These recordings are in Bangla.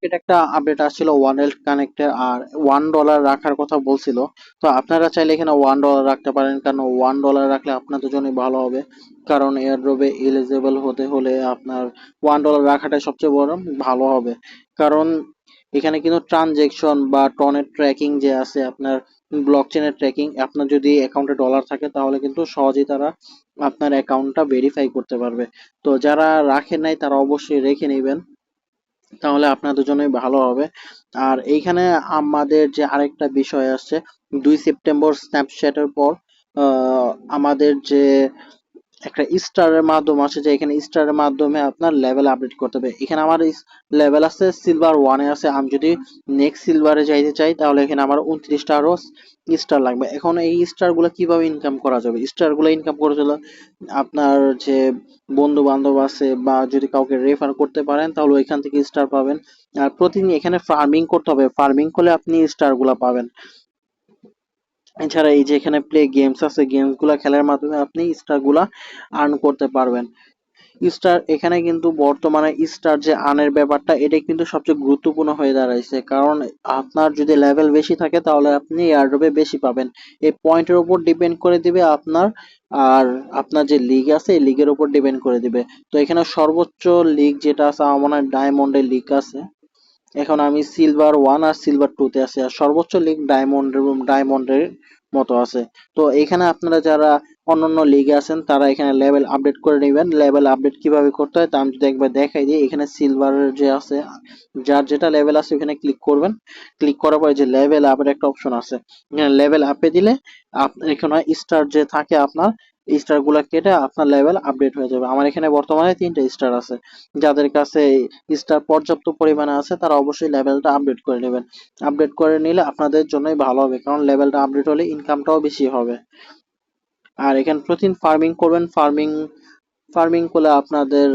মার্কেট একটা আপডেট আসছিল ওয়ালেট কানেক্টের, আর $1 রাখার কথা বলছিল। তো আপনারা চাইলে এখানে $1 রাখতে পারেন, কারণ $1 রাখলে আপনাদের জন্য ভালো হবে। কারণ এয়ারড্রপে এলিজিবল হতে হলে আপনার $1 রাখাটাই সবচেয়ে বড় ভালো হবে। কারণ এখানে কিন্তু ট্রানজেকশন বা টনের ট্র্যাকিং যে আছে আপনার, ব্লক চেনের ট্র্যাকিং, আপনার যদি অ্যাকাউন্টে ডলার থাকে তাহলে কিন্তু সহজেই তারা আপনার অ্যাকাউন্টটা ভেরিফাই করতে পারবে। তো যারা রাখেন নাই তারা অবশ্যই রেখে নেবেন, তাহলে আপনাদের জন্যই ভালো হবে। আর এইখানে আমাদের যে আরেকটা বিষয় আসছে, 2 সেপ্টেম্বর স্ন্যাপচ্যাটের পর আহ, আমাদের যে একটা স্টারের মাধ্যম আছে, যে এখানে স্টারের মাধ্যমে আপনার লেভেল আপডেট করতে হবে। এখানে আমার লেভেল আছে সিলভার 1-এ আছে। আমি যদি নেক্সট সিলভারে যাইতে চাই তাহলে এখানে আমার 29টা আরো স্টার লাগবে। এখন এই স্টার গুলো কিভাবে ইনকাম করা যাবে? স্টার গুলো ইনকাম করার জন্য আপনার যে বন্ধু বান্ধব আছে বা যদি কাউকে রেফার করতে পারেন তাহলে ওইখান থেকে স্টার পাবেন। আর প্রতিদিন এখানে ফার্মিং করতে হবে, ফার্মিং করলে আপনি স্টার গুলা পাবেন। এছাড়া এই যে এখানে প্লে গেমস আছে, গেমস গুলা খেলার মাধ্যমে আপনি স্টার গুলা আর্ন করতে পারবেন। স্টার এখানে কিন্তু বর্তমানে স্টার যে আর্নের ব্যাপারটা, এটাই কিন্তু সবচেয়ে গুরুত্বপূর্ণ হয়ে দাঁড়াইছে। কারণ আপনার যদি লেভেল বেশি থাকে তাহলে আপনি এয়ারড্রপে বেশি পাবেন। এই পয়েন্টের উপর ডিপেন্ড করে দিবে আপনার, আর আপনার যে লিগ আছে এই লিগের উপর ডিপেন্ড করে দিবে। তো এখানে সর্বোচ্চ লিগ যেটা আছে আমার মনে হয় ডায়মন্ডের লিগ আছে। এখন আমি সিলভার 1 আর সিলভার 2-তে আছি, আর সর্বোচ্চ লিগ ডায়মন্ডের মতো আছে। তো এখানে আপনারা যারা অন্যান্য লিগে আছেন তারা এখানে লেভেল আপডেট করে নেবেন। লেভেল আপডেট কিভাবে করতে হয় তা আমি যদি একবার দেখাই দিই, এখানে সিলভারের যে আছে, যার যেটা লেভেল আছে ওখানে ক্লিক করবেন। ক্লিক করার পরে যে লেভেল আপের একটা অপশন আছে, এখানে লেভেল আপে দিলে আপনার এখানে স্টার যে থাকে আপনার স্টার গুলা কেটে আপনার লেভেল আপডেট হয়ে যাবে। আমার এখানে বর্তমানে 3টা স্টার আছে। যাদের কাছে স্টার পর্যাপ্ত পরিমাণে আছে তারা অবশ্যই লেভেলটা আপডেট করে নেবেন। আপডেট করে নিলে আপনাদের জন্যই ভালো হবে, কারণ লেভেলটা আপডেট হলে ইনকামটাও বেশি হবে। আর এখানে প্রতিদিন ফার্মিং করবেন। ফার্মিং ফার্মিং করলে আপনাদের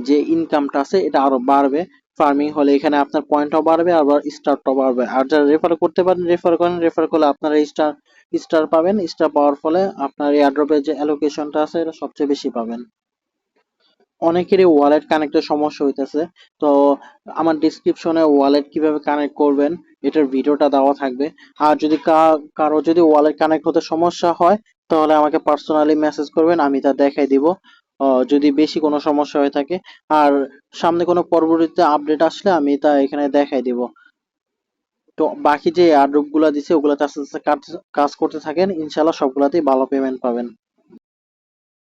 যে ইনকামটা আছে এটা আরো বাড়বে। ফার্মিং হলে এখানে আপনার পয়েন্টও বাড়বে, আবার স্টারটাও বাড়বে। আর যারা রেফার করতে পারেন রেফার করেন, রেফার করলে আপনারা স্টার স্টার পাবেন। স্টার পাওয়ার ফলে আপনার এয়ারড্রপের যে অ্যালোকেশনটা আছে এটা সবচেয়ে বেশি পাবেন। অনেকেরই ওয়ালেট কানেক্টের সমস্যা হইতেছে। তো আমার ডিসক্রিপশনে ওয়ালেট কিভাবে কানেক্ট করবেন এটার ভিডিওটা দেওয়া থাকবে। আর যদি কারো যদি ওয়ালেট কানেক্ট হতে সমস্যা হয় তাহলে আমাকে পার্সোনালি মেসেজ করবেন, আমি তা দেখাই দিব যদি বেশি কোনো সমস্যা হয়ে থাকে। আর সামনে কোনো পরবর্তীতে আপডেট আসলে আমি তা এখানে দেখাই দিব। তো বাকি যে এয়ারড্রপ গুলা দিছে ওগুলাতে আস্তে আস্তে কাজ কাজ করতে থাকেন, ইনশাল্লাহ সবগুলাতেই ভালো পেমেন্ট পাবেন।